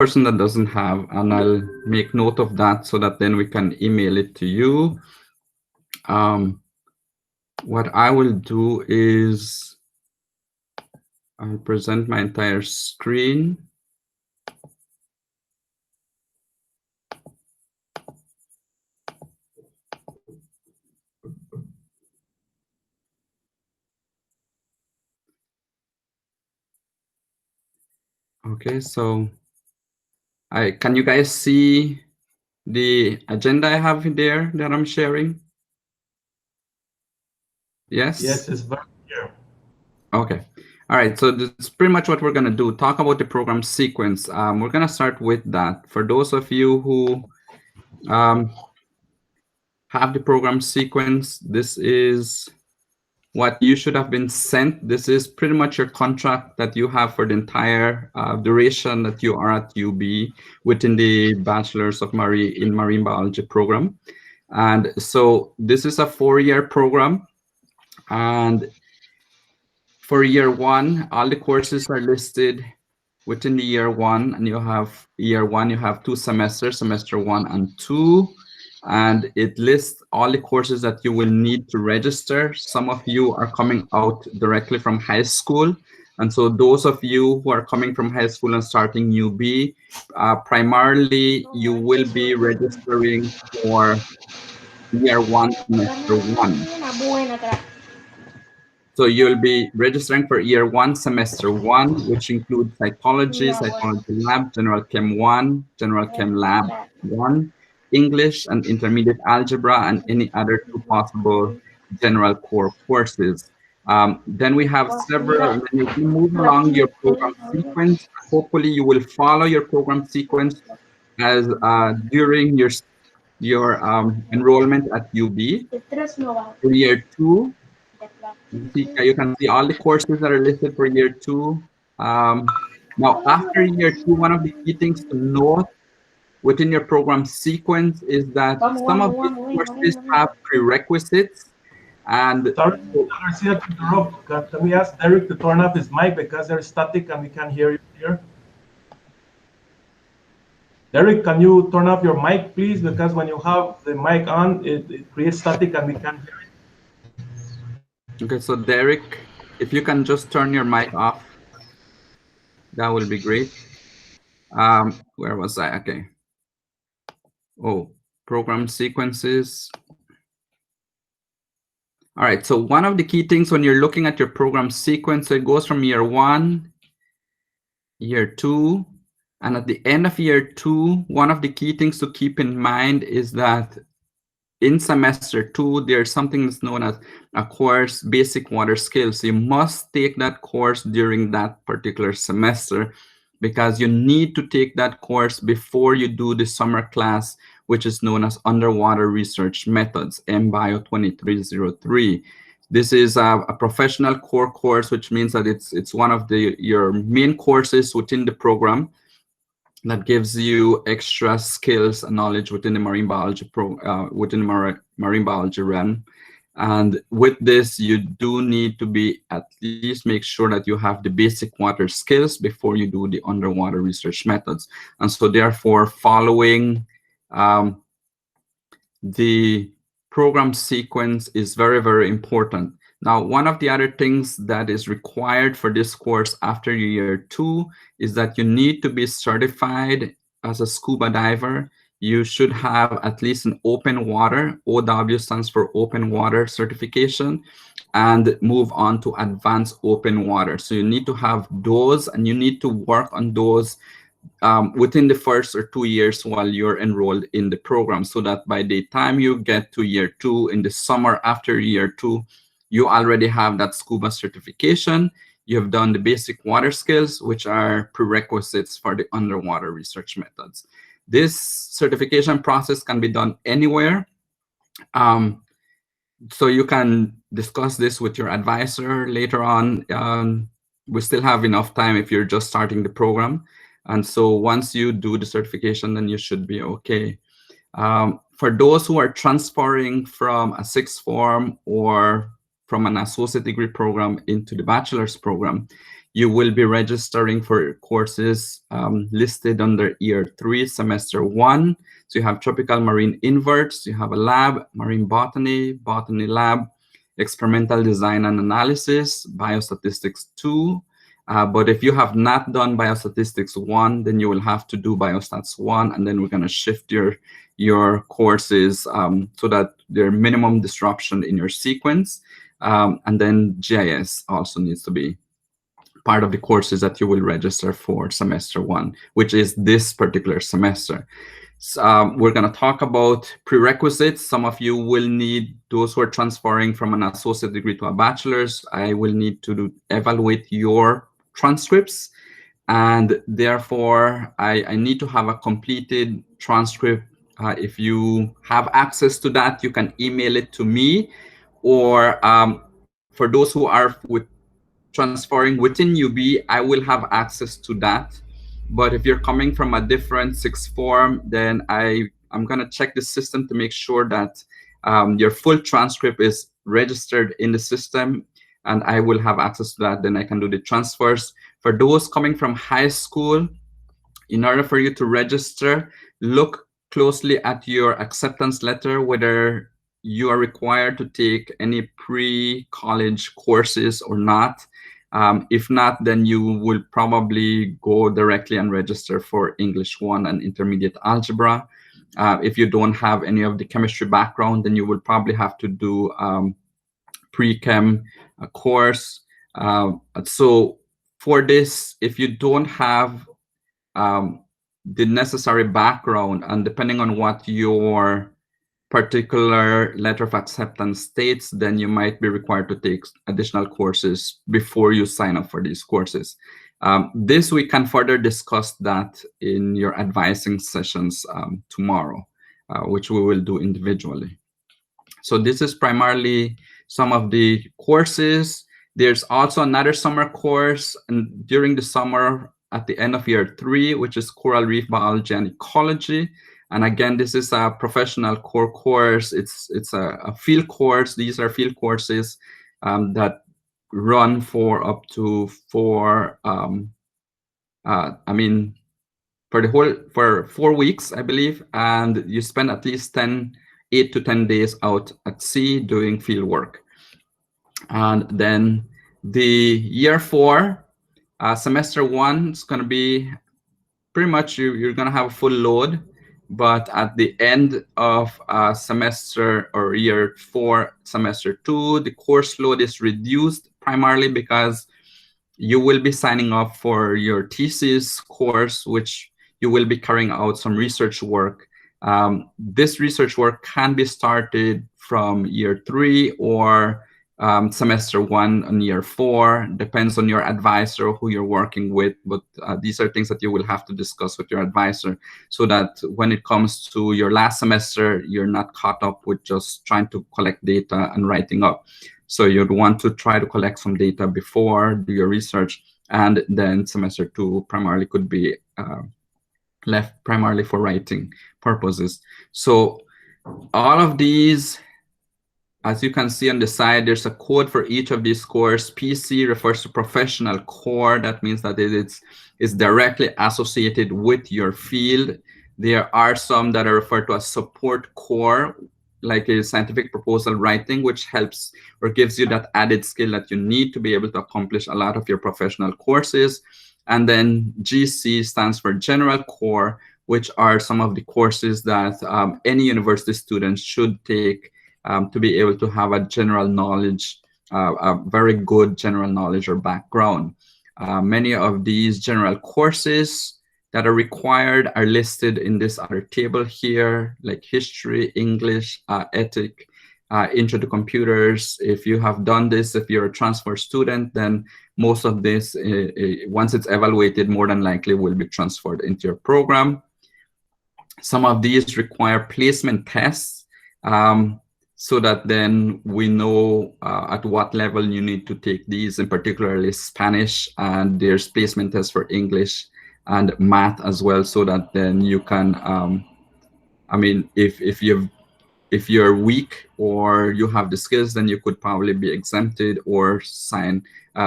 person that doesn't have, and I'll make note of that so that then we can email it to you. What I will do is I'll present my entire screen. Okay, so can you guys see the agenda I have there that I'm sharing? Yes? Yes, it's very clear. Okay. All right, so this is pretty much what we're going to do. Talk about the program sequence. We're going to start with that. For those of you who have the program sequence, this is what you should have been sent. This is pretty much your contract that you have for the entire duration that you are at UB within the Bachelors of Marine Biology program. And so this is a 4-year program. And for year 1, all the courses are listed within the year 1. And you have year 1, you have 2 semesters, semester 1 and 2. And it lists all the courses that you will need to register. Some of you are coming out directly from high school. And so those of you who are coming from high school and starting UB, primarily you will be registering for year 1, semester 1. So you'll be registering for year 1, semester 1, which includes psychology, psychology lab, general chem 1, general chem lab 1, English and intermediate algebra, and any other 2 possible general core courses. Then we have several, when you move along your program sequence, hopefully you will follow your program sequence as during your enrollment at UB. For year 2, you can see all the courses that are listed for year 2. Now, after year 2, one of the key things to note within your program sequence is that some of these courses have prerequisites. And Sorry, Garcia, to interrupt. Can we ask Derek to turn off his mic because there's static and we can't hear you here? Derek, can you turn off your mic, please? Because when you have the mic on, it creates static and we can't hear it. Okay, so Derek, if you can just turn your mic off, that will be great. Where was I? Okay. Oh, program sequences. All right, so one of the key things when you're looking at your program sequence, it goes from year 1, year 2, and at the end of year 2, one of the key things to keep in mind is that in semester 2, there's something that's known as a course, Basic Water Skills. You must take that course during that particular semester because you need to take that course before you do the summer class, which is known as Underwater Research Methods, MBio 2303. This is a professional core course, which means that it's one of your main courses within the program that gives you extra skills and knowledge within the marine biology marine biology realm. And with this, you do need to be at least make sure that you have the basic water skills before you do the underwater research methods. And so therefore, following the program sequence is very, very important. Now, one of the other things that is required for this course after year 2 is that you need to be certified as a scuba diver. You should have at least an open water, OW stands for open water certification, and move on to advanced open water. So you need to have those, and you need to work on those within the first or 2 years while you're enrolled in the program, so that by the time you get to year 2 in the summer after year 2, you already have that scuba certification. You have done the basic water skills, which are prerequisites for the underwater research methods. This certification process can be done anywhere. So you can discuss this with your advisor later on. We still have enough time if you're just starting the program. And so once you do the certification, then you should be okay. For those who are transferring from a sixth form or from an associate degree program into the bachelor's program, You will be registering for courses listed under year 3, semester 1. So you have tropical marine inverts, you have a lab, marine botany, botany lab, experimental design and analysis, biostatistics 2. But if you have not done biostatistics 1, then you will have to do biostats 1, and then we're going to shift your courses so that there's minimum disruption in your sequence. And then GIS also needs to be part of the courses that you will register for semester 1, which is this particular semester. So, we're going to talk about prerequisites. Some of you will need, those who are transferring from an associate degree to a bachelor's, I will need to evaluate your transcripts. And therefore, I need to have a completed transcript. If you have access to that, you can email it to me. Or for those who are transferring within UB, I will have access to that. But if you're coming from a different sixth form, then I'm going to check the system to make sure that your full transcript is registered in the system, and I will have access to that. Then I can do the transfers. For those coming from high school, in order for you to register, look closely at your acceptance letter, whether you are required to take any pre-college courses or not. If not, then you will probably go directly and register for English 1 and intermediate algebra. If you don't have any of the chemistry background, then you will probably have to do pre-chem course. So for this, if you don't have the necessary background, and depending on what your particular letter of acceptance states, then you might be required to take additional courses before you sign up for these courses. This, we can further discuss that in your advising sessions tomorrow, which we will do individually. So this is primarily some of the courses. There's also another summer course, and during the summer at the end of year 3, which is coral reef biology and ecology. And again, this is a professional core course. It's a field course. These are field courses that run for up to for 4 weeks, I believe, and you spend at least 8 to 10 days out at sea doing field work. And then the year 4, semester 1 is going to be pretty much you're going to have a full load. But at the end of semester or year 4, semester 2, the course load is reduced primarily because you will be signing up for your thesis course, which you will be carrying out some research work. This research work can be started from year 3 or semester 1 and year 4, depends on your advisor who you're working with. But these are things that you will have to discuss with your advisor so that when it comes to your last semester, you're not caught up with just trying to collect data and writing up. So you'd want to try to collect some data before, do your research, and then semester 2 primarily could be left primarily for writing purposes. So all of these, as you can see on the side, there's a code for each of these cores. PC refers to professional core. That means that it's directly associated with your field. There are some that are referred to as support core, like a scientific proposal writing, which helps or gives you that added skill that you need to be able to accomplish a lot of your professional courses. And then GC stands for general core, which are some of the courses that any university student should take to be able to have a general knowledge, a very good general knowledge or background. Many of these general courses that are required are listed in this other table here, like history, English, ethic, intro to computers. If you have done this, if you're a transfer student, then most of this, once it's evaluated, more than likely will be transferred into your program. Some of these require placement tests. So that then we know at what level you need to take these, in particularly Spanish, and there's placement tests for English and math as well, so that then you can, if you've if you're weak or you have the skills, then you could probably be exempted or sign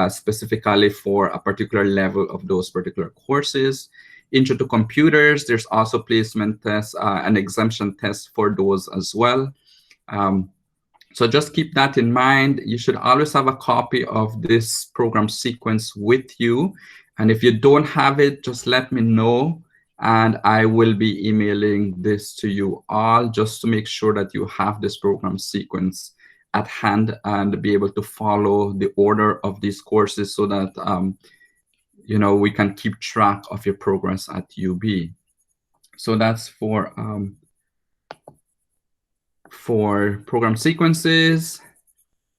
specifically for a particular level of those particular courses. Intro to computers, there's also placement tests and exemption tests for those as well. So just keep that in mind. You should always have a copy of this program sequence with you. And if you don't have it, just let me know. And I will be emailing this to you all just to make sure that you have this program sequence at hand and be able to follow the order of these courses so that you know, we can keep track of your progress at UB. So that's for program sequences.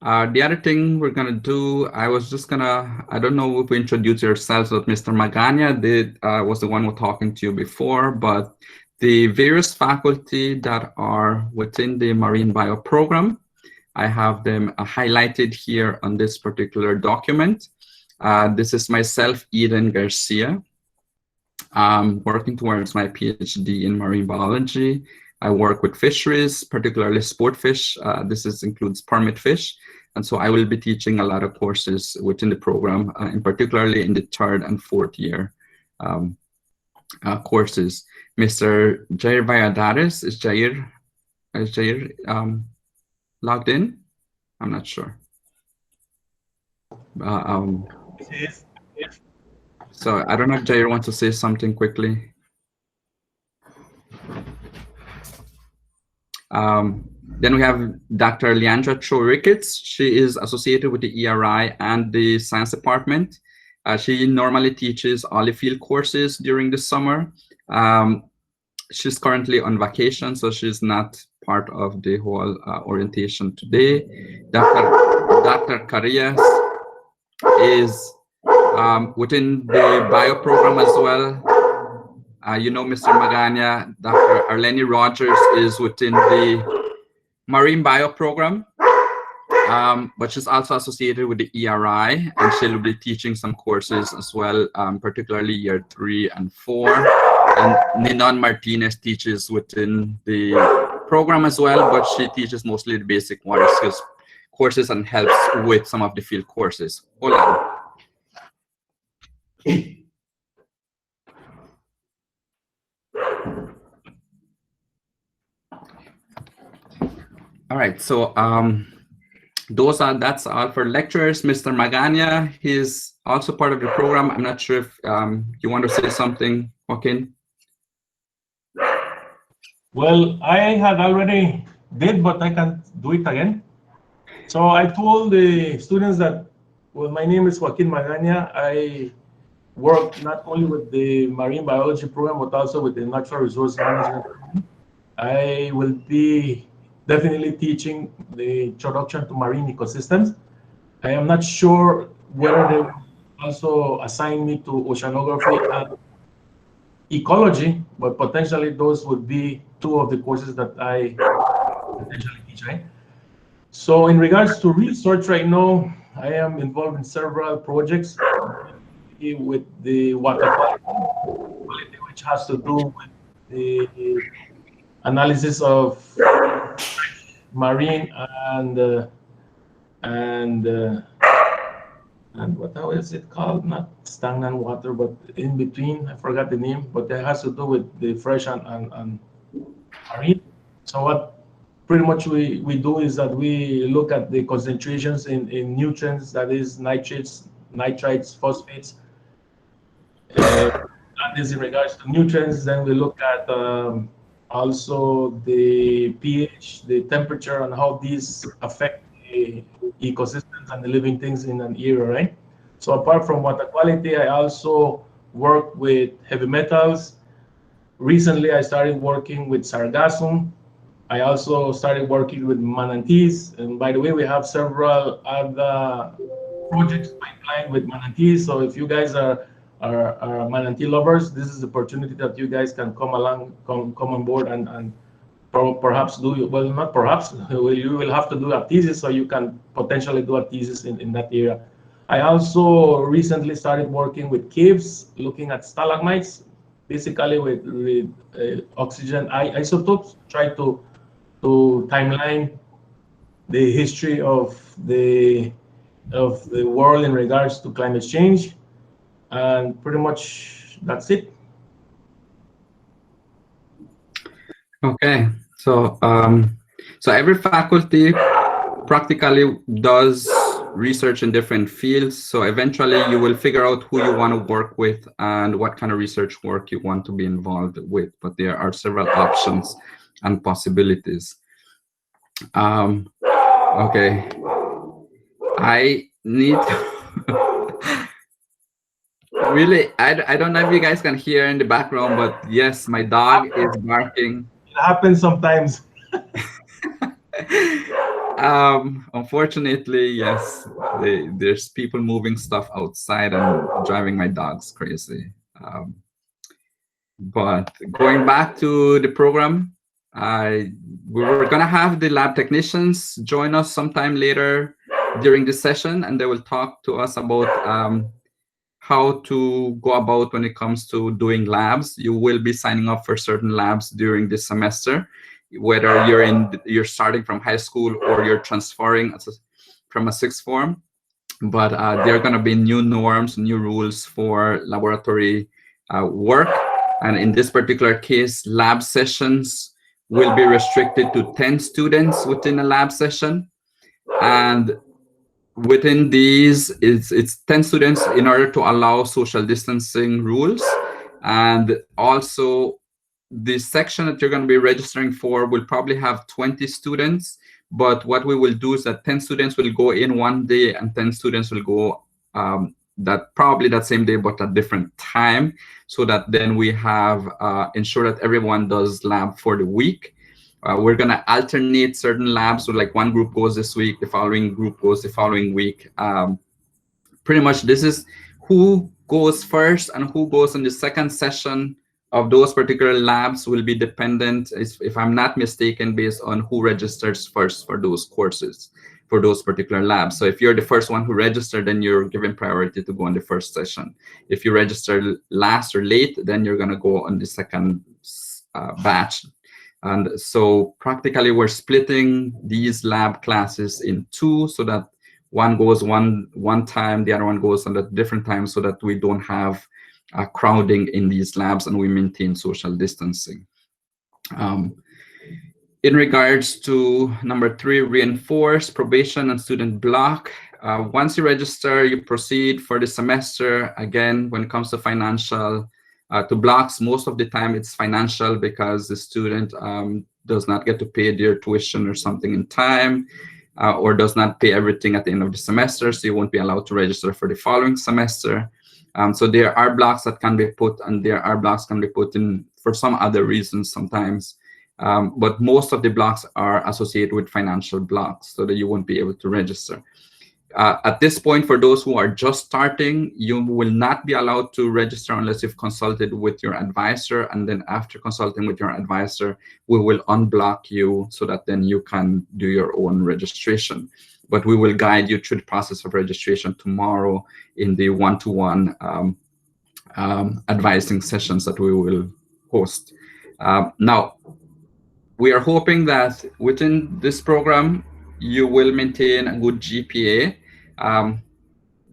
The other thing we're gonna do, I don't know if we introduced yourselves, but Mr. Magana was the one who was talking to you before, but the various faculty that are within the Marine Bio program, I have them highlighted here on this particular document. This is myself, Eden Garcia. I'm working towards my PhD in marine biology. I work with fisheries, particularly sport fish. This includes permit fish. And so I will be teaching a lot of courses within the program, in particularly in the 3rd and 4th year courses. Mr. Jair Valladares, is Jair logged in? I'm not sure. So I don't know if Jair wants to say something quickly. Then we have Dr. Leandra Cho Ricketts. She is associated with the ERI and the science department. She normally teaches all the field courses during the summer. She's currently on vacation, so she's not part of the whole orientation today. Dr. Carillas is within the bio program as well. You know, Mr. Magana, Dr. Arlene Rogers is within the Marine Bio program, but she's also associated with the ERI, and she'll be teaching some courses as well, particularly year 3 and 4. And Ninon Martinez teaches within the program as well, but she teaches mostly the basic water skills courses and helps with some of the field courses. Hold on. All right, so that's all for lecturers. Mr. Magana, he's also part of the program. I'm not sure if you want to say something, Joaquin. Well, I had already did, but I can do it again. So I told the students that, well, my name is Joaquin Magana. I work not only with the marine biology program, but also with the natural resource management program. I will be definitely teaching the introduction to marine ecosystems. I am not sure whether they will also assign me to oceanography and ecology, but potentially those would be 2 of the courses that I potentially teach, right? So in regards to research right now, I am involved in several projects with the water quality, which has to do with the analysis of marine and what is it called? Not stagnant water, but in between. I forgot the name, but it has to do with the fresh and marine. So what pretty much we do is that we look at the concentrations in nutrients, that is nitrates, nitrites, phosphates. That is in regards to nutrients. Then we look at also the pH, the temperature, and how these affect the ecosystems and the living things in an area, right? So apart from water quality, I also work with heavy metals. Recently, I started working with sargassum. I also started working with manatees. And by the way, we have several other projects pipeline with manatees. So if you guys are manatee lovers, this is the opportunity that you guys can come on board and perhaps do, well, not perhaps, you will have to do a thesis, so you can potentially do a thesis in that area. I also recently started working with caves, looking at stalagmites, basically with oxygen isotopes, try to to timeline the history of the world in regards to climate change, and pretty much that's it. Okay, so every faculty practically does research in different fields. So eventually you will figure out who you want to work with and what kind of research work you want to be involved with. But there are several options and possibilities. Okay, I need to really, I don't know if you guys can hear in the background, but yes, my dog is barking. It happens sometimes. Unfortunately, yes, there's people moving stuff outside and driving my dogs crazy. But going back to the program, we were gonna have the lab technicians join us sometime later during this session, and they will talk to us about how to go about when it comes to doing labs. You will be signing up for certain labs during this semester, whether you're starting from high school or you're transferring from a sixth form. But there are going to be new norms, new rules for laboratory work. And in this particular case, lab sessions will be restricted to 10 students within a lab session. And within these, it's 10 students in order to allow social distancing rules. And also, the section that you're going to be registering for will probably have 20 students. But what we will do is that 10 students will go in one day and 10 students will go that same day, but at different time, so that then we have ensure that everyone does lab for the week. We're going to alternate certain labs. So like one group goes this week, the following group goes the following week. Pretty much this is who goes first and who goes in the second session of those particular labs will be dependent, if I'm not mistaken, based on who registers first for those courses, for those particular labs. So if you're the first one who registered, then you're given priority to go on the first session. If you register last or late, then you're going to go on the second batch. And so practically we're splitting these lab classes in two, so that one goes one time, the other one goes at a different time, so that we don't have crowding in these labs and we maintain social distancing. In regards to number 3, reinforce probation and student block. Once you register, you proceed for the semester. Again, when it comes to financial, to blocks, most of the time it's financial, because the student does not get to pay their tuition or something in time, or does not pay everything at the end of the semester, so you won't be allowed to register for the following semester. So there are blocks that can be put, and there are blocks can be put in for some other reasons sometimes. But most of the blocks are associated with financial blocks, so that you won't be able to register. At this point, for those who are just starting, you will not be allowed to register unless you've consulted with your advisor. And then after consulting with your advisor, we will unblock you so that then you can do your own registration. But we will guide you through the process of registration tomorrow in the one-to-one advising sessions that we will host. Now, we are hoping that within this program, you will maintain a good GPA.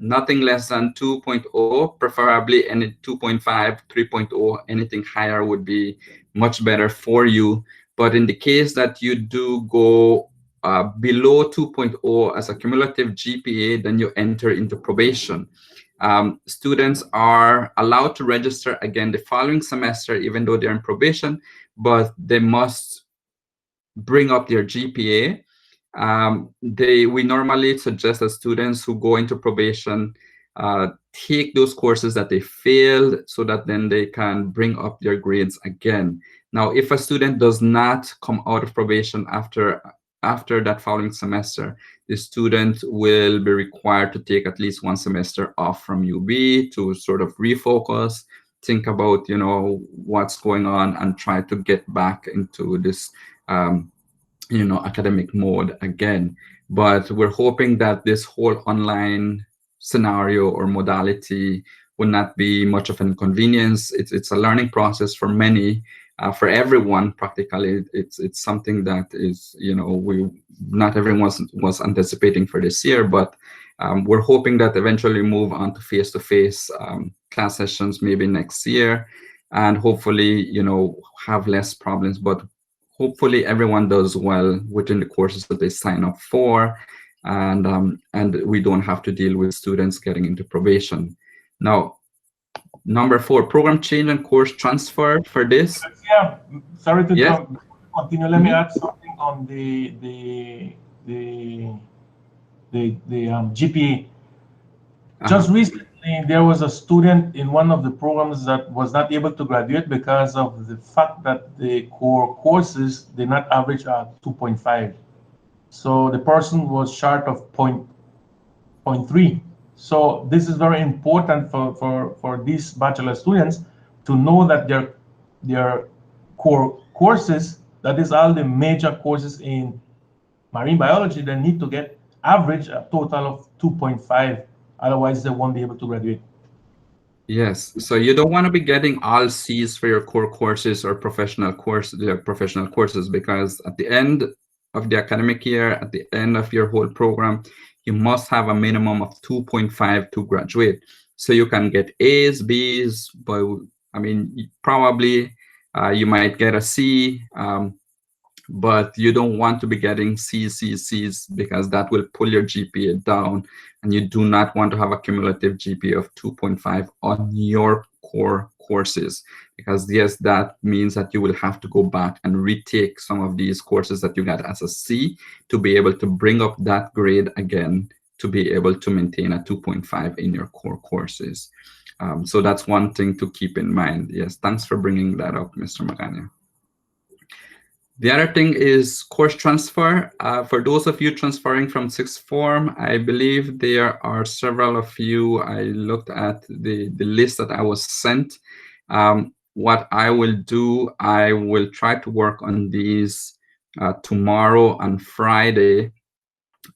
Nothing less than 2.0, preferably any 2.5, 3.0, anything higher would be much better for you. But in the case that you do go below 2.0 as a cumulative GPA, then you enter into probation. Students are allowed to register again the following semester, even though they're in probation, but they must bring up their GPA. We normally suggest that students who go into probation take those courses that they failed, so that then they can bring up their grades again. Now, if a student does not come out of probation after that following semester, the student will be required to take at least one semester off from UB to sort of refocus, think about, what's going on, and try to get back into this academic mode again. But we're hoping that this whole online scenario or modality will not be much of an inconvenience. It's a learning process for many, for everyone practically. It's something that is, not everyone was anticipating for this year, but we're hoping that eventually move on to face-to-face class sessions maybe next year, and hopefully have less problems. But hopefully everyone does well within the courses that they sign up for, and we don't have to deal with students getting into probation. Now, number 4, program change and course transfer for this. Yeah, sorry to Yes. continue. Let me add something on the GPA. Just recently, there was a student in one of the programs that was not able to graduate because of the fact that the core courses did not average 2.5. So the person was short of 0.3. So this is very important for these bachelor students to know that their core courses, that is all the major courses in marine biology, they need to get average a total of 2.5. Otherwise, they won't be able to graduate. Yes, so you don't want to be getting all C's for your core courses or professional courses, because at the end of the academic year, at the end of your whole program, you must have a minimum of 2.5 to graduate. So you can get A's, B's, but I mean, probably you might get a C, but you don't want to be getting C's, because that will pull your GPA down, and you do not want to have a cumulative GPA of 2.5 on your core courses, because yes, that means that you will have to go back and retake some of these courses that you got as a C to be able to bring up that grade again, to be able to maintain a 2.5 in your core courses. So that's one thing to keep in mind. Yes, thanks for bringing that up, Mr. Magana. The other thing is course transfer. For those of you transferring from sixth form, I believe there are several of you. I looked at the list that I was sent. What I will do, I will try to work on these tomorrow and Friday.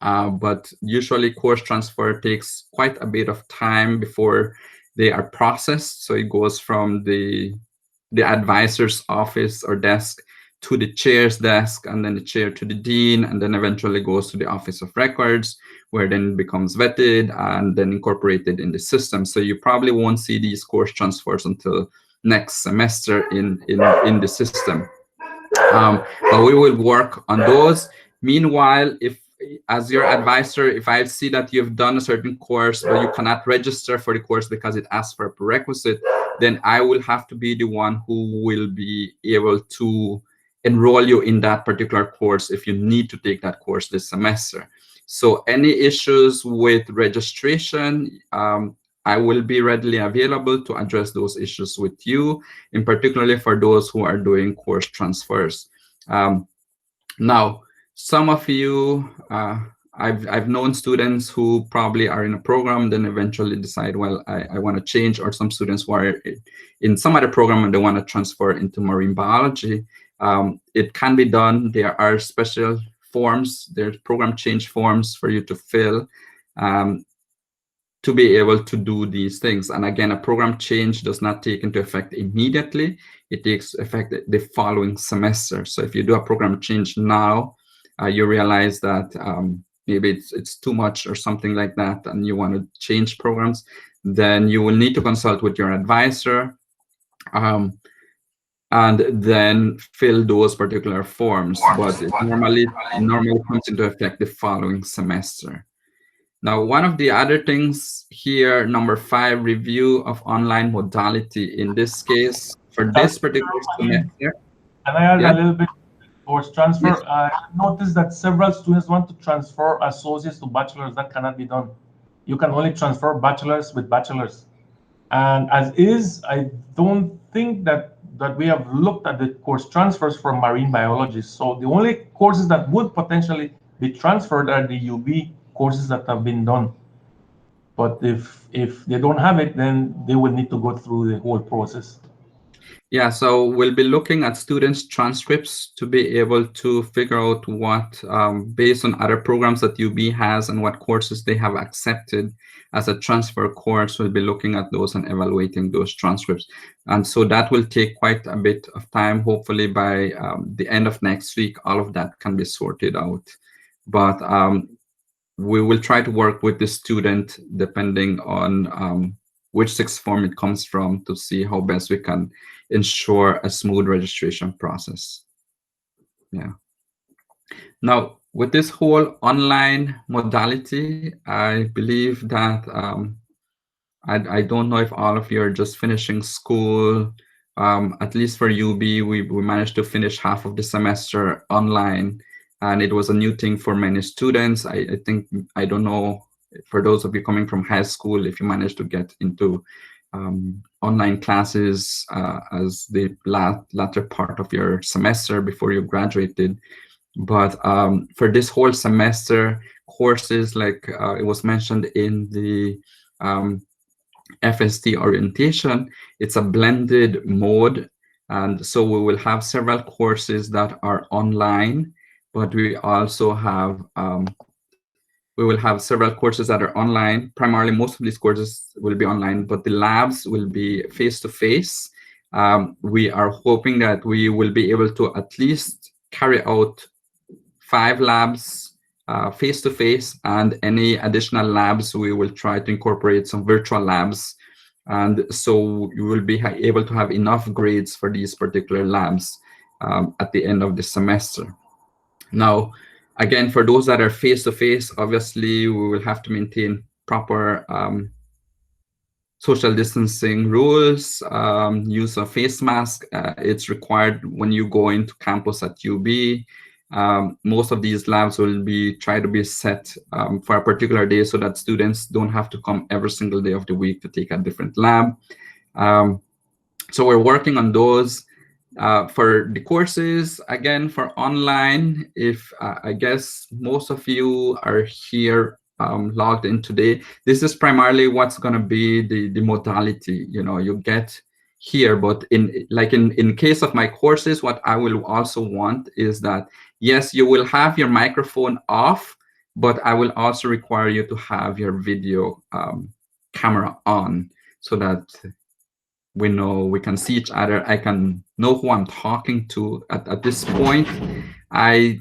But usually course transfer takes quite a bit of time before they are processed. So it goes from the advisor's office or desk to the chair's desk, and then the chair to the dean, and then eventually goes to the office of records, where then it becomes vetted and then incorporated in the system. So you probably won't see these course transfers until next semester in the system. But we will work on those. Meanwhile, if as your advisor, if I see that you've done a certain course but you cannot register for the course because it asks for a prerequisite, then I will have to be the one who will be able to enroll you in that particular course if you need to take that course this semester. So any issues with registration, I will be readily available to address those issues with you, in particularly for those who are doing course transfers. Now, some of you, I've known students who probably are in a program, then eventually decide, well, I want to change, or some students who are in some other program and they want to transfer into marine biology. It can be done. There are special forms, there's program change forms for you to fill to be able to do these things. And again, a program change does not take into effect immediately. It takes effect the following semester. So if you do a program change now, you realize that maybe it's too much or something like that, and you want to change programs, then you will need to consult with your advisor and then fill those particular forms. But it normally comes into effect the following semester. Now, one of the other things here, number 5, review of online modality. In this case, for this particular semester. Can I add a little bit course transfer? Yes. I noticed that several students want to transfer associates to bachelors. That cannot be done. You can only transfer bachelors with bachelors. And as is, I don't think that we have looked at the course transfers for marine biologists. So the only courses that would potentially be transferred are the UB courses that have been done. But if they don't have it, then they will need to go through the whole process. Yeah, so we'll be looking at students' transcripts to be able to figure out what, based on other programs that UB has and what courses they have accepted as a transfer course, we'll be looking at those and evaluating those transcripts. And so that will take quite a bit of time. Hopefully by the end of next week, all of that can be sorted out. But we will try to work with the student depending on which sixth form it comes from to see how best we can ensure a smooth registration process. Yeah. Now, with this whole online modality, I believe that I don't know if all of you are just finishing school. At least for UB, we managed to finish half of the semester online, and it was a new thing for many students. I think, I don't know, for those of you coming from high school, if you managed to get into online classes as the latter part of your semester before you graduated. But for this whole semester, courses like it was mentioned in the FST orientation, it's a blended mode. And so we will have several courses that are online, but we also have several courses that are online. Primarily, most of these courses will be online, but the labs will be face-to-face. We are hoping that we will be able to at least carry out 5 labs face-to-face, and any additional labs, we will try to incorporate some virtual labs. And so you will be able to have enough grades for these particular labs at the end of the semester. Now, again, for those that are face-to-face, obviously, we will have to maintain proper social distancing rules, use of face mask. It's required when you go into campus at UB. Most of these labs will try to be set for a particular day so that students don't have to come every single day of the week to take a different lab. So we're working on those. For the courses, again, for online, if I guess most of you are here logged in today, this is primarily what's going to be the modality. You get here, but in case of my courses, what I will also want is that, yes, you will have your microphone off, but I will also require you to have your video camera on so that we can see each other. I can know who I'm talking to. At this point, I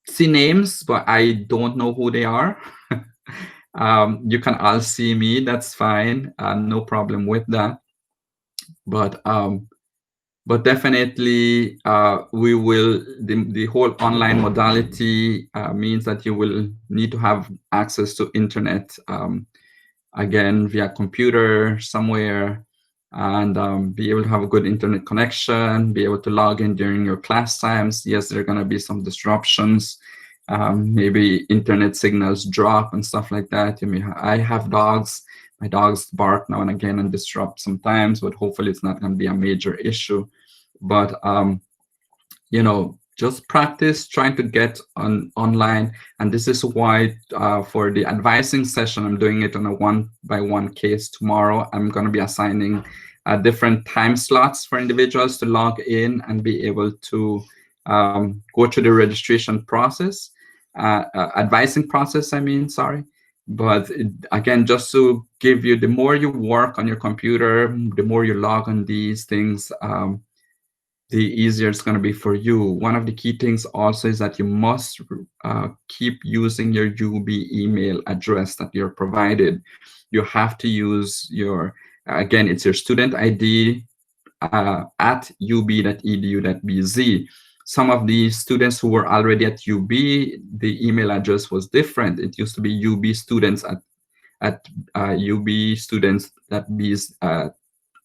see names, but I don't know who they are. You can all see me. That's fine. No problem with that. But definitely, we will. The whole online modality means that you will need to have access to internet, again, via computer somewhere, and be able to have a good internet connection, be able to log in during your class times. Yes, there are going to be some disruptions. Maybe internet signals drop and stuff like that. I have dogs. My dogs bark now and again and disrupt sometimes, but hopefully it's not going to be a major issue. But just practice trying to get online. And this is why for the advising session, I'm doing it on a one-by-one case tomorrow. I'm going to be assigning different time slots for individuals to log in and be able to go through the registration process, advising process, sorry. But again, just to give you, the more you work on your computer, the more you log on these things, the easier it's going to be for you. One of the key things also is that you must keep using your UB email address that you're provided. You have to use again, it's your student ID at ub.edu.bz. Some of the students who were already at UB, the email address was different. It used to be ubstudents at ubstudents.bz.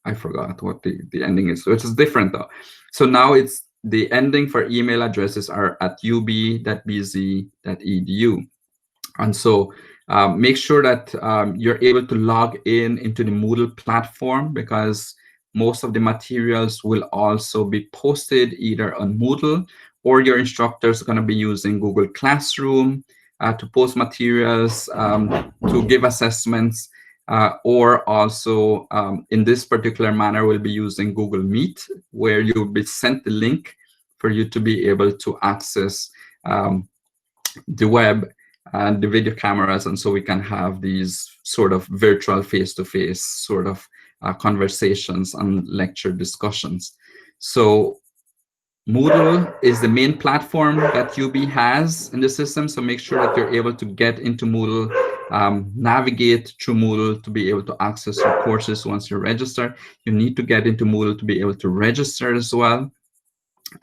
I forgot what the ending is, so it's different though. So now it's the ending for email addresses are at ub.bz.edu. And so make sure that you're able to log into the Moodle platform, because most of the materials will also be posted either on Moodle, or your instructors are going to be using Google Classroom to post materials, to give assessments. or also in this particular manner, we'll be using Google Meet, where you'll be sent the link for you to be able to access the web and the video cameras, and so we can have these sort of virtual face-to-face sort of conversations and lecture discussions. So Moodle is the main platform that UB has in the system, so make sure that you're able to get into Moodle, navigate through Moodle to be able to access your courses once you register. You need to get into Moodle to be able to register as well.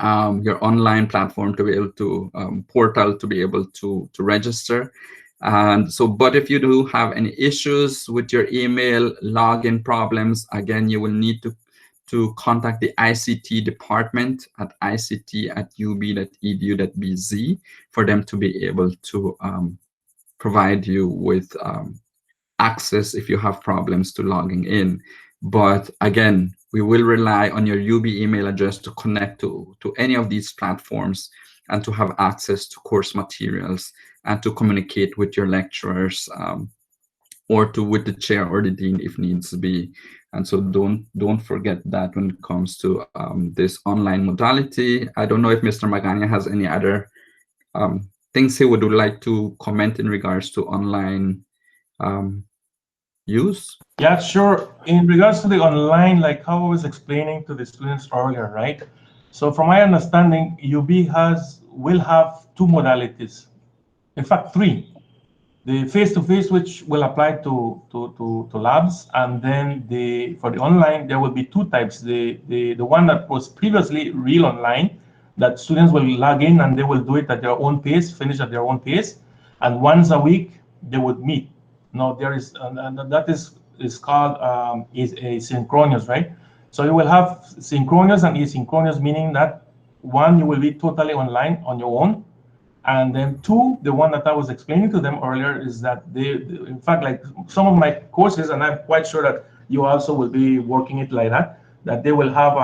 Your online platform to be able to portal to be able to register. And so, but if you do have any issues with your email login problems, again, you will need to contact the ICT department at ict@ub.edu.bz for them to be able to provide you with access if you have problems to logging in. But again, we will rely on your UB email address to connect to any of these platforms and to have access to course materials and to communicate with your lecturers or with the chair or the dean if needs to be. And so don't forget that when it comes to this online modality. I don't know if Mr. Magana has any other things he would like to comment in regards to online use. Yeah, sure. In regards to the online, like how I was explaining to the students earlier, right? So from my understanding, UB will have two modalities. In fact, three. The face-to-face, which will apply to labs, and then for the online, there will be two types. The one that was previously real online, that students will log in and they will do it at their own pace, finish at their own pace, and once a week they would meet. Now there is, and that is called is asynchronous, right? So you will have synchronous and asynchronous, meaning that one, you will be totally online on your own. And then two, the one that I was explaining to them earlier is that in fact, like some of my courses, and I'm quite sure that you also will be working it like that they will have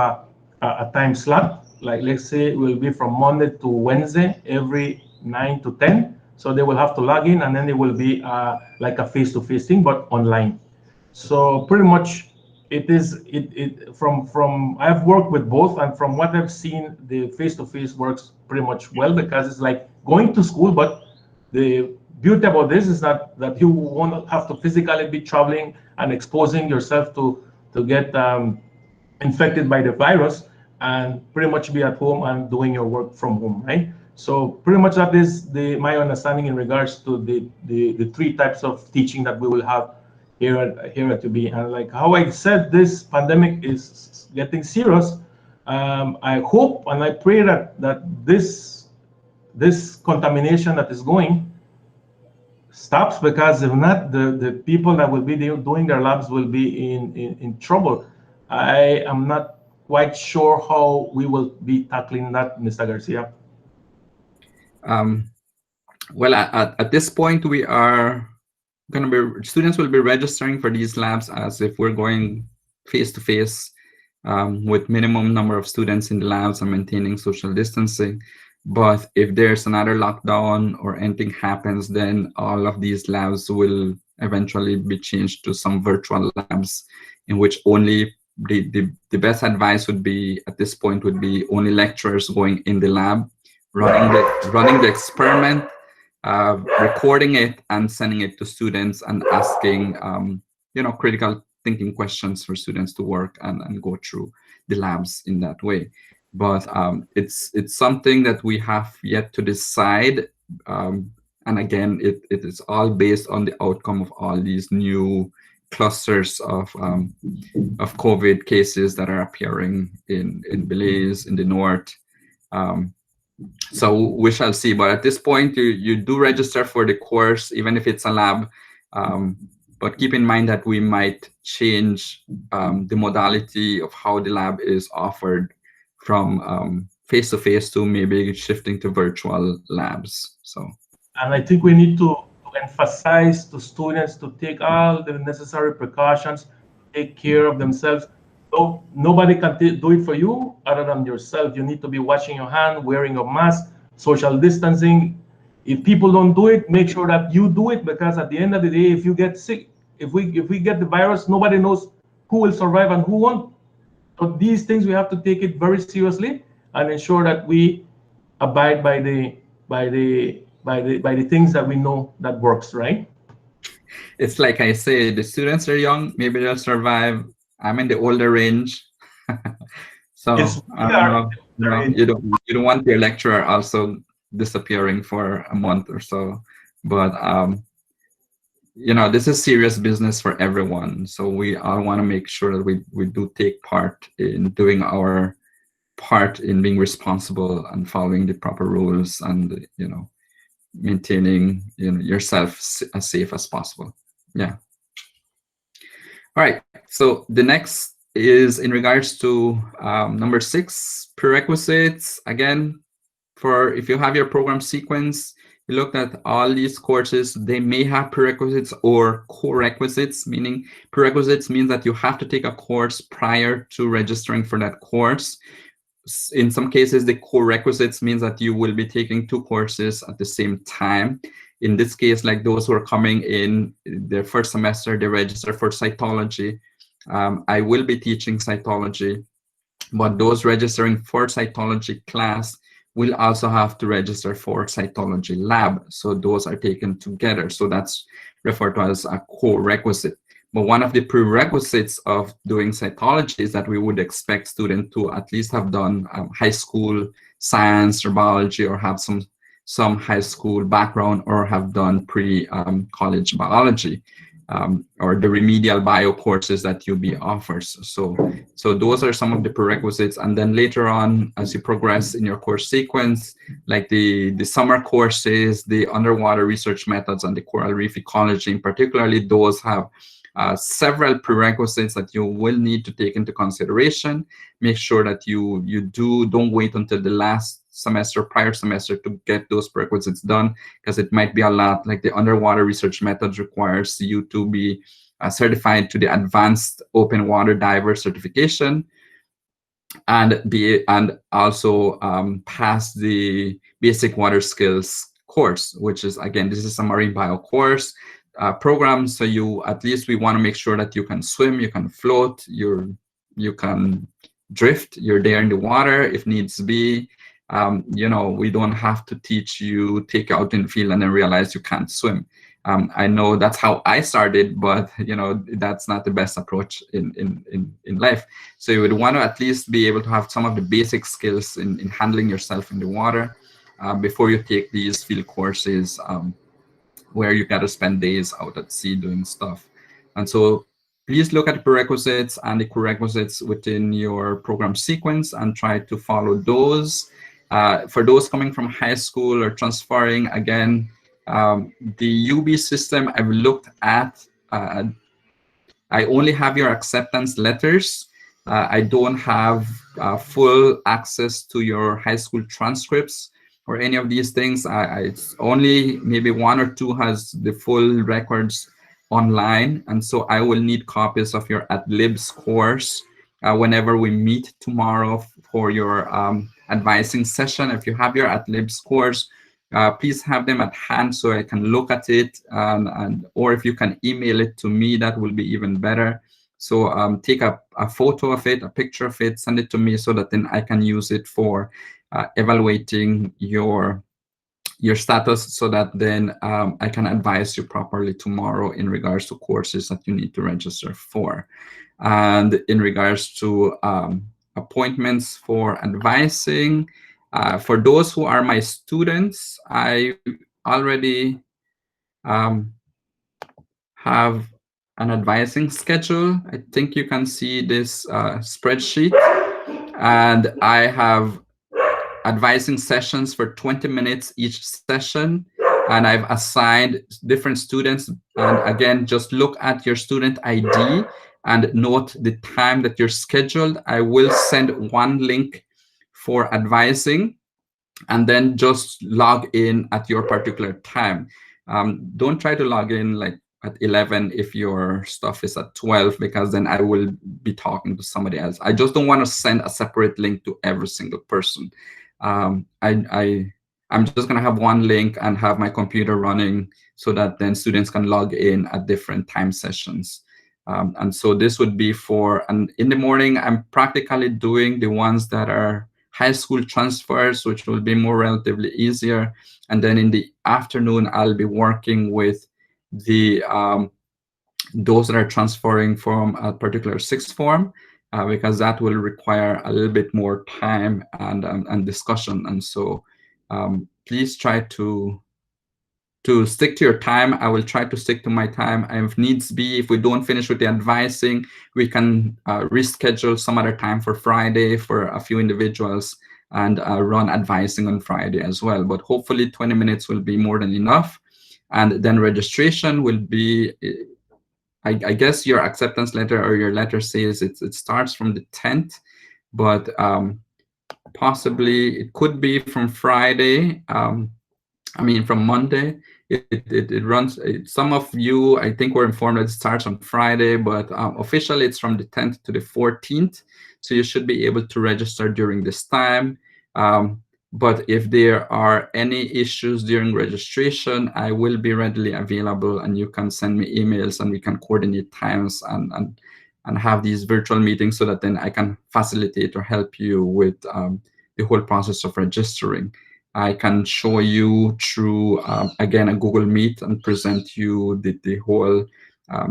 a time slot. Like let's say it will be from Monday to Wednesday, every 9 to 10. So they will have to log in, and then it will be like a face-to-face thing, but online. So pretty much from I've worked with both, and from what I've seen, the face-to-face works pretty much well because it's like going to school. But the beauty about this is that you won't have to physically be traveling and exposing yourself to get infected by the virus, and pretty much be at home and doing your work from home, right? So pretty much that is my understanding in regards to the three types of teaching that we will have here at UB. And like how I said, this pandemic is getting serious. I hope and I pray that this contamination that is going stops, because if not, the people that will be doing their labs will be in trouble. I am not quite sure how we will be tackling that, Mr. Garcia. Well, at this point, we are going to be, students will be registering for these labs as if we're going face-to-face with minimum number of students in the labs and maintaining social distancing. But if there's another lockdown or anything happens, then all of these labs will eventually be changed to some virtual labs, in which only the best advice would be at this point would be only lecturers going in the lab, running the experiment, recording it and sending it to students and asking critical thinking questions for students to work and go through the labs in that way. But it's something that we have yet to decide, and again, it is all based on the outcome of all these new clusters of COVID cases that are appearing in Belize, in the north. So we shall see. But at this point, you do register for the course, even if it's a lab. But keep in mind that we might change the modality of how the lab is offered from face-to-face to maybe shifting to virtual labs. So, and I think we need to emphasize to students to take all the necessary precautions, take care of themselves. So nobody can do it for you other than yourself. You need to be washing your hand, wearing a mask, social distancing. If people don't do it, make sure that you do it, because at the end of the day, if you get sick, If we get the virus, nobody knows who will survive and who won't. So these things we have to take it very seriously and ensure that we abide by the things that we know that works, right? It's like I say, the students are young, maybe they'll survive. I'm in the older range. It's So I we don't are know, you don't want your lecturer also disappearing for a month or so. But this is serious business for everyone. So we all want to make sure that we do take part in doing our part in being responsible and following the proper rules and maintaining yourself as safe as possible. Yeah. All right. So the next is in regards to number 6, prerequisites. Again, for if you have your program sequence, you look at all these courses, they may have prerequisites or co-requisites, meaning prerequisites means that you have to take a course prior to registering for that course. In some cases, the core requisites means that you will be taking 2 courses at the same time. In this case, like those who are coming in their first semester, they register for cytology. I will be teaching cytology, but those registering for cytology class will also have to register for cytology lab. So those are taken together. So that's referred to as a core requisite. But one of the prerequisites of doing cytology is that we would expect students to at least have done high school science or biology, or have some high school background, or have done pre-college biology, or the remedial bio courses that UB offers. So those are some of the prerequisites. And then later on, as you progress in your course sequence, like the summer courses, the underwater research methods, and the coral reef ecology, in particularly, those have several prerequisites that you will need to take into consideration. Make sure that you don't wait until the last semester, prior semester, to get those prerequisites done, because it might be a lot. Like the underwater research methods requires you to be certified to the advanced open water diver certification, and also pass the basic water skills course, which is, again, this is a marine bio course program. So we want to make sure that you can swim, you can float, you can drift, you're there in the water if needs be. We don't have to teach you, take you out in the field and then realize you can't swim. I know that's how I started, but that's not the best approach in life. So you would want to at least be able to have some of the basic skills in handling yourself in the water before you take these field courses, where you got to spend days out at sea doing stuff. And so please look at the prerequisites and the prerequisites within your program sequence and try to follow those. For those coming from high school or transferring, again, the UB system I've looked at, I only have your acceptance letters. I don't have full access to your high school transcripts or any of these things. It's only maybe 1 or 2 has the full records online. And so I will need copies of your ad-libs course whenever we meet tomorrow for your advising session. If you have your ad-libs course, please have them at hand so I can look at it, or if you can email it to me, that will be even better. So take a photo of it, a picture of it, send it to me so that then I can use it for evaluating your status, so that then I can advise you properly tomorrow in regards to courses that you need to register for. And in regards to appointments for advising, for those who are my students, I already have an advising schedule. I think you can see this spreadsheet. And I have advising sessions for 20 minutes each session. And I've assigned different students. And again, just look at your student ID and note the time that you're scheduled. I will send one link for advising, and then just log in at your particular time. Don't try to log in like at 11 if your stuff is at 12, because then I will be talking to somebody else. I just don't want to send a separate link to every single person. I'm just going to have one link and have my computer running so that then students can log in at different time sessions. And so this would be for, and in the morning, I'm practically doing the ones that are high school transfers, which will be more relatively easier. And then in the afternoon, I'll be working with the those that are transferring from a particular sixth form, because that will require a little bit more time and discussion. And so please try to stick to your time. I will try to stick to my time. If needs be, if we don't finish with the advising, we can reschedule some other time for Friday for a few individuals and run advising on Friday as well. But hopefully 20 minutes will be more than enough. And then registration will be, I guess your acceptance letter or your letter says it starts from the 10th, but possibly it could be from Friday. From Monday. It runs. Some of you, I think, were informed that it starts on Friday, but officially it's from the 10th to the 14th. So you should be able to register during this time. But if there are any issues during registration, I will be readily available, and you can send me emails, and we can coordinate times and have these virtual meetings so that then I can facilitate or help you with the whole process of registering. I can show you through, again, a Google Meet and present you the whole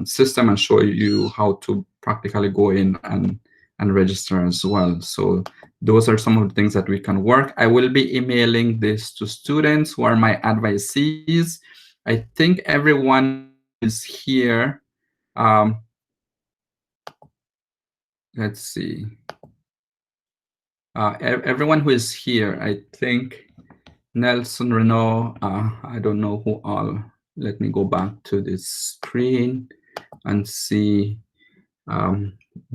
system and show you how to practically go in and register as well. So those are some of the things that we can work. I will be emailing this to students who are my advisees. I think everyone is here. Let's see. Everyone who is here, I think, Nelson, Renault, I don't know who all. Let me go back to this screen and see.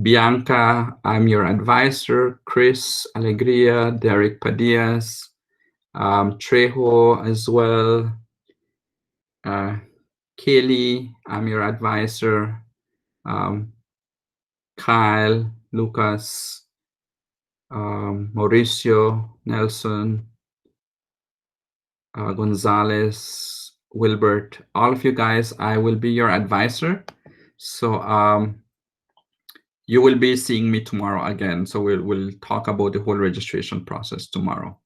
Bianca, I'm your advisor. Chris, Alegria, Derek Padillas, Trejo as well. Kaylee, I'm your advisor. Kyle, Lucas, Mauricio, Nelson, Gonzalez, Wilbert, all of you guys, I will be your advisor. So you will be seeing me tomorrow again. So we'll talk about the whole registration process tomorrow.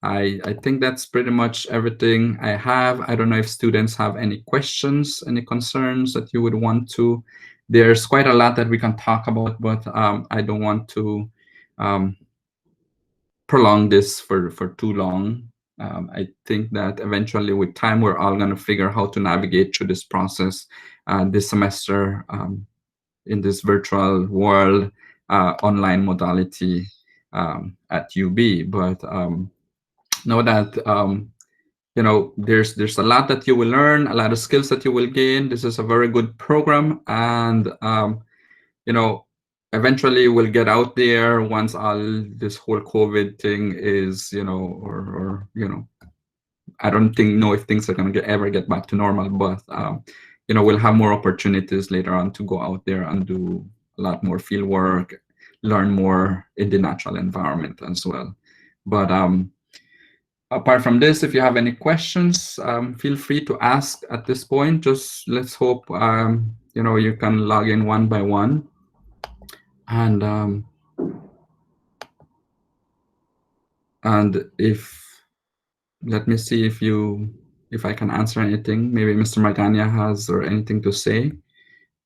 I think that's pretty much everything I have. I don't know if students have any questions, any concerns that you would want to. There's quite a lot that we can talk about, but I don't want to prolong this for too long. I think that eventually with time, we're all going to figure how to navigate through this process this semester in this virtual world, online modality at UB. But know that there's a lot that you will learn, a lot of skills that you will gain. This is a very good program, and eventually we'll get out there once all this whole COVID thing is, I don't know if things are going to ever get back to normal, but we'll have more opportunities later on to go out there and do a lot more field work, learn more in the natural environment as well. But apart from this, if you have any questions, feel free to ask at this point. Just let's hope you can log in one by one. And let me see if I can answer anything. Maybe Mr. Magana has or anything to say.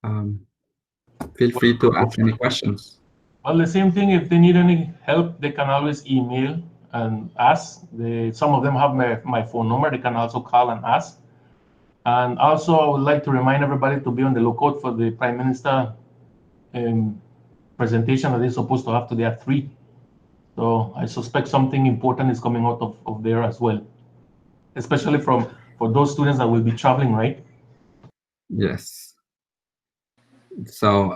Feel free to ask any questions. Well, the same thing. If they need any help, they can always email and ask. Some of them have my phone number. They can also call and ask. And also, I would like to remind everybody to be on the lookout for the Prime Minister presentation that they're supposed to have today at 3. So I suspect something important is coming out of there as well, especially for those students that will be traveling, right? Yes. So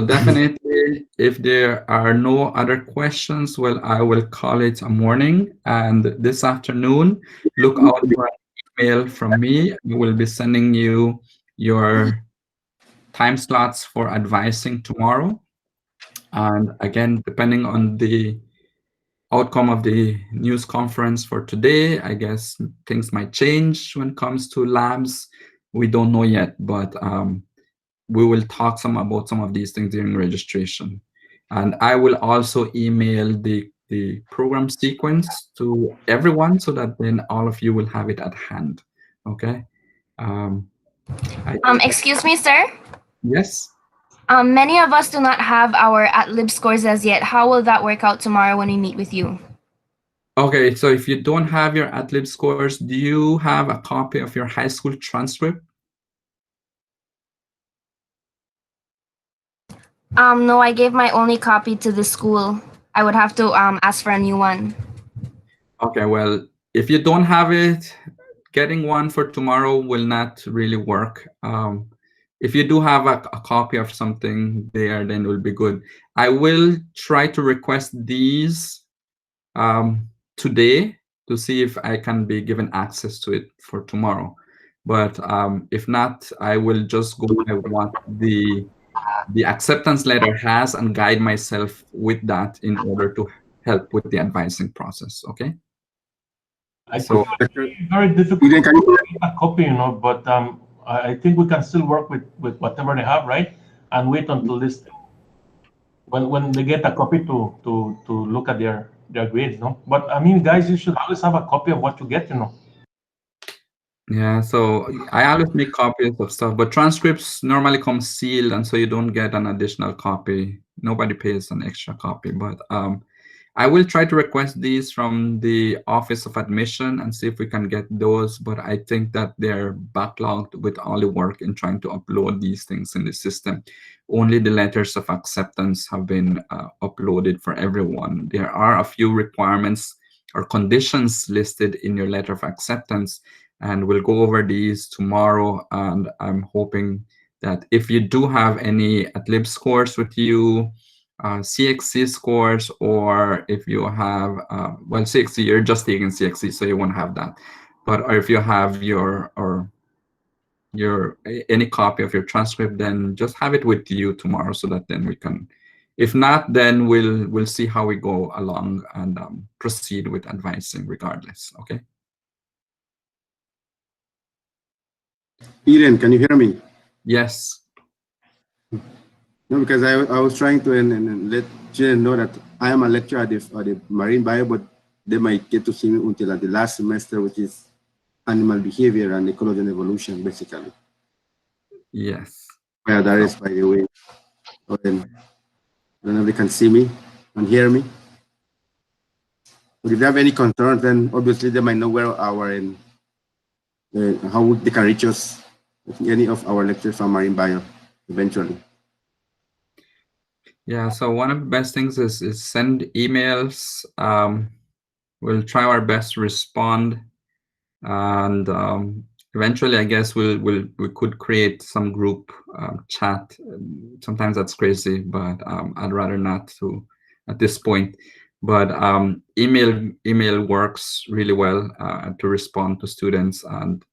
definitely, if there are no other questions, well, I will call it a morning. And this afternoon, look out for an email from me. We will be sending you your time slots for advising tomorrow. And again, depending on the outcome of the news conference for today. I guess things might change when it comes to labs. We don't know yet, but we will talk about some of these things during registration. And I will also email the program sequence to everyone so that then all of you will have it at hand. Okay. Excuse me, sir. Yes. Many of us do not have our at-lib scores as yet. How will that work out tomorrow when we meet with you? Okay, so if you don't have your at-lib scores, do you have a copy of your high school transcript? No, I gave my only copy to the school. I would have to ask for a new one. Okay, well, if you don't have it, getting one for tomorrow will not really work. If you do have a copy of something there, then it will be good. I will try to request these today to see if I can be given access to it for tomorrow. But if not, I will just go by what the acceptance letter has and guide myself with that in order to help with the advising process. Okay. I So think it would be very difficult to get a copy, but I think we can still work with whatever they have, right? And wait until this when they get a copy to look at their grades, no? But I mean, guys, you should always have a copy of what you get, yeah, so I always make copies of stuff, but transcripts normally come sealed, and so you don't get an additional copy. Nobody pays an extra copy, but I will try to request these from the Office of Admission and see if we can get those, but I think that they're backlogged with all the work in trying to upload these things in the system. Only the letters of acceptance have been uploaded for everyone. There are a few requirements or conditions listed in your letter of acceptance, and we'll go over these tomorrow. And I'm hoping that if you do have any at-lib scores with you, CXC scores, or if you have, well, CXC, you're just taking CXC, so you won't have that. But or if you have your any copy of your transcript, then just have it with you tomorrow so that then we can. If not, then we'll see how we go along and proceed with advising regardless. Okay. Eden, can you hear me? Yes. No, because I was trying to and let children know that I am a lecturer at the marine bio, but they might get to see me until at the last semester, which is animal behavior and ecology and evolution, basically. Yes. Yeah, that is, by the way. So then, I don't know if they can see me and hear me. But if they have any concerns, then obviously they might know where our and how they can reach us with any of our lectures from marine bio eventually. Yeah, so one of the best things is send emails. We'll try our best to respond, and eventually, I guess we could create some group chat. Sometimes that's crazy, but I'd rather not to at this point. But email works really well to respond to students, and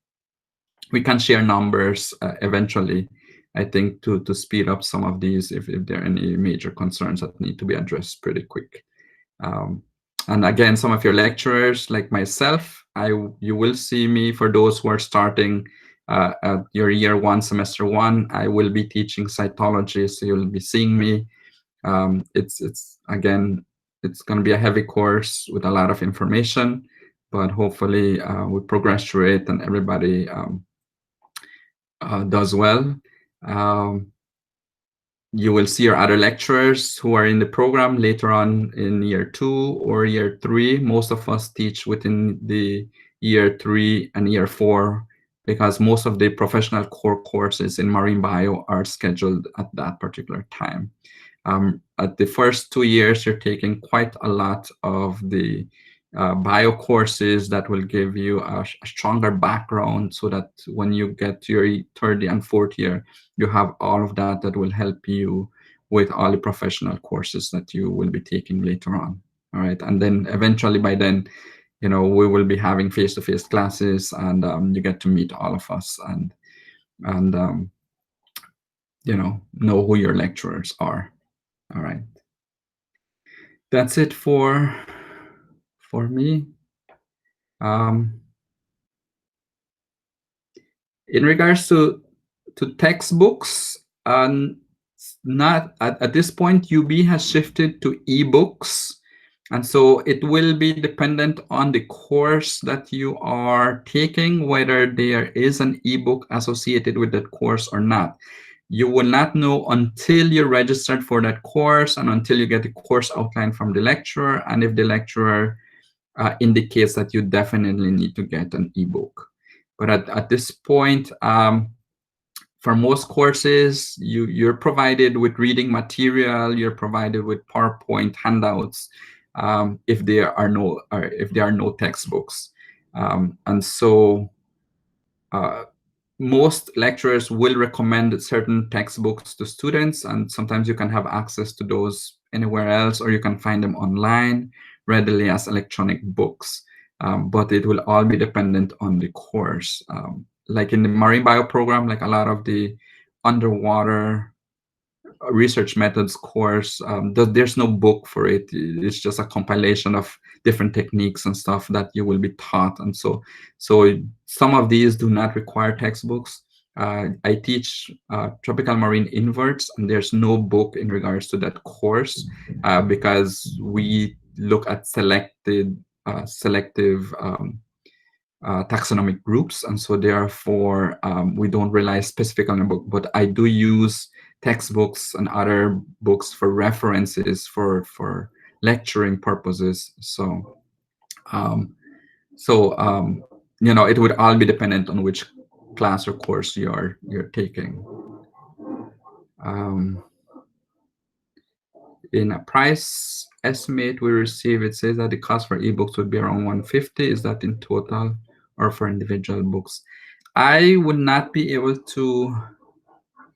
we can share numbers eventually. I think to speed up some of these if there are any major concerns that need to be addressed pretty quick. And again, some of your lecturers, like myself, you will see me. For those who are starting at your year one, semester one, I will be teaching cytology, so you'll be seeing me. It's again, it's going to be a heavy course with a lot of information, but hopefully we progress through it and everybody does well. You will see your other lecturers who are in the program later on in year 2 or year 3. Most of us teach within the year 3 and year 4 because most of the professional core courses in marine bio are scheduled at that particular time. At the first 2 years, you're taking quite a lot of the bio courses that will give you a stronger background so that when you get to your third and fourth year, you have all of that will help you with all the professional courses that you will be taking later on. All right. And then eventually by then, we will be having face-to-face classes and you get to meet all of us and know who your lecturers are. All right. That's it for for me. In regards to textbooks, not at this point, UB has shifted to ebooks, and so it will be dependent on the course that you are taking, whether there is an ebook associated with that course or not. You will not know until you're registered for that course and until you get the course outline from the lecturer, and if the lecturer indicates that you definitely need to get an ebook. But at this point, for most courses, you're provided with reading material, you're provided with PowerPoint handouts, if there are no textbooks, and so most lecturers will recommend certain textbooks to students, and sometimes you can have access to those anywhere else, or you can find them online readily as electronic books. But it will all be dependent on the course. Like in the marine bio program, like a lot of the underwater research methods course, there's no book for it. It's just a compilation of different techniques and stuff that you will be taught. And so some of these do not require textbooks. I teach tropical marine inverts, and there's no book in regards to that course, because we look at selective taxonomic groups, and so therefore we don't rely specifically on a book. But I do use textbooks and other books for references for lecturing purposes. So you know, it would all be dependent on which class or course you're taking. In a price estimate we receive, it says that the cost for ebooks would be around $150. Is that in total or for individual books? I would not be able to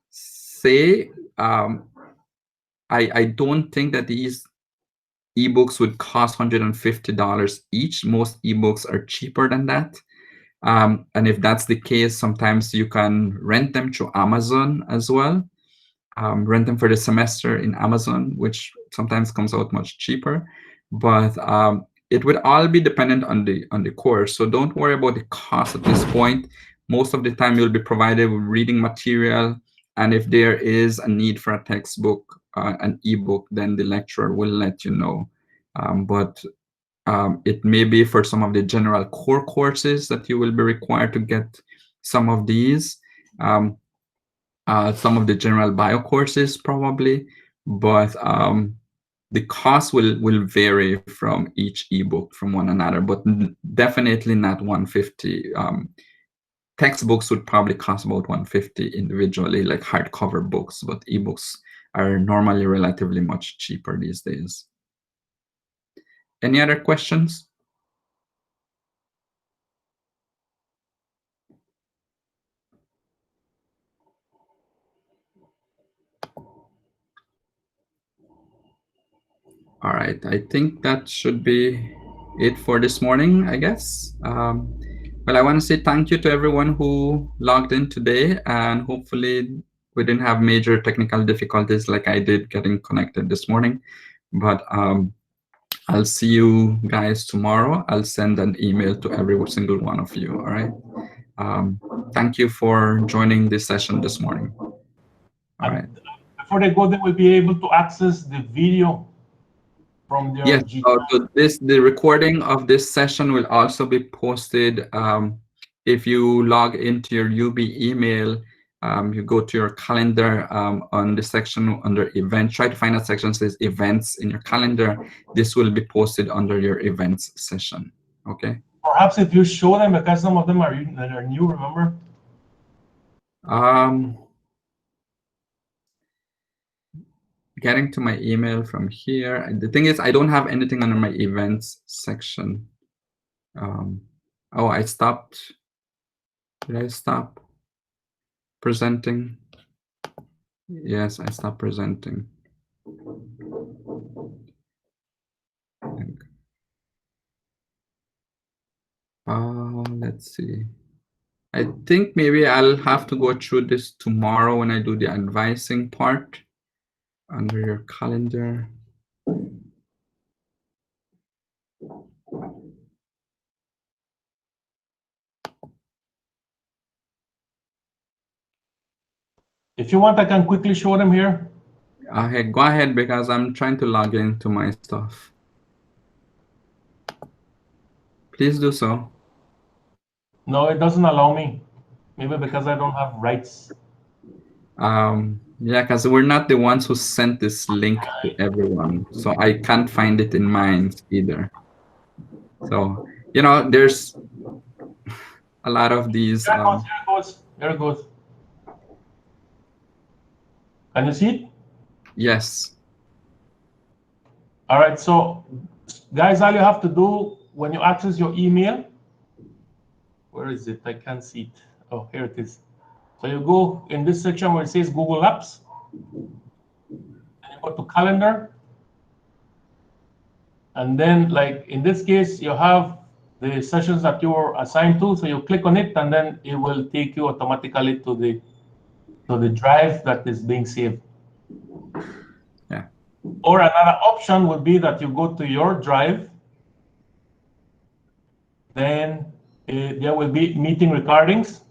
say. I don't think that these ebooks would cost $150 each. Most ebooks are cheaper than that. And if that's the case, sometimes you can rent them through Amazon as well. Rent them for the semester in Amazon, which sometimes comes out much cheaper. But it would all be dependent on the course. So don't worry about the cost at this point. Most of the time you'll be provided with reading material, and if there is a need for a textbook, an ebook, then the lecturer will let you know. But it may be for some of the general core courses that you will be required to get some of these. Some of the general bio courses probably, but the cost will vary from each ebook from one another, but definitely not $150. Textbooks would probably cost about $150 individually, like hardcover books, but ebooks are normally relatively much cheaper these days. Any other questions? All right, I think that should be it for this morning, I guess. Well, I want to say thank you to everyone who logged in today, and hopefully we didn't have major technical difficulties like I did getting connected this morning. But I'll see you guys tomorrow. I'll send an email to every single one of you, all right? Thank you for joining this session this morning. All right. Before they go, they will be able to access the video from their so the recording of this session will also be posted. If you log into your UB email, you go to your calendar on the section under events. Try to find a section that says events in your calendar. This will be posted under your events session. Okay. Perhaps if you show them, because some of them are new, remember? Getting to my email from here. The thing is, I don't have anything under my events section. Oh, I stopped. Did I stop presenting? Yes, I stopped presenting. Let's see. I think maybe I'll have to go through this tomorrow when I do the advising part under your calendar. If you want, I can quickly show them here. Okay, go ahead, because I'm trying to log into my stuff. Please do so. No, it doesn't allow me. Maybe because I don't have rights. Yeah, because we're not the ones who sent this link to everyone, so I can't find it in mine either. So, you know, there's a lot of these. Here it goes. Here it goes. Can you see it? Yes. All right. So, guys, all you have to do when you access your email, where is it? I can't see it. Oh, here it is. So you go in this section where it says Google Apps, and you go to Calendar, and then, like in this case, you have the sessions that you were assigned to. So you click on it, and then it will take you automatically to the drive that is being saved. Yeah. Or another option would be that you go to your drive, then there will be meeting recordings.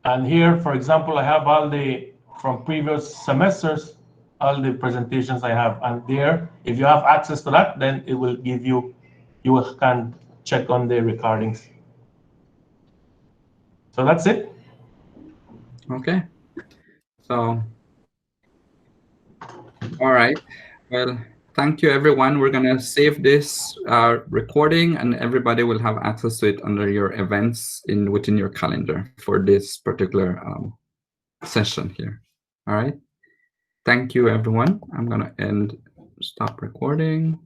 And here, for example, I have all from previous semesters, all the presentations I have. And there, if you have access to that, then it will give you can check on the recordings. So that's it. Okay. So, all right. Well, thank you, everyone. We're going to save this recording, and everybody will have access to it under your events within your calendar for this particular session here. All right. Thank you, everyone. I'm going to stop recording.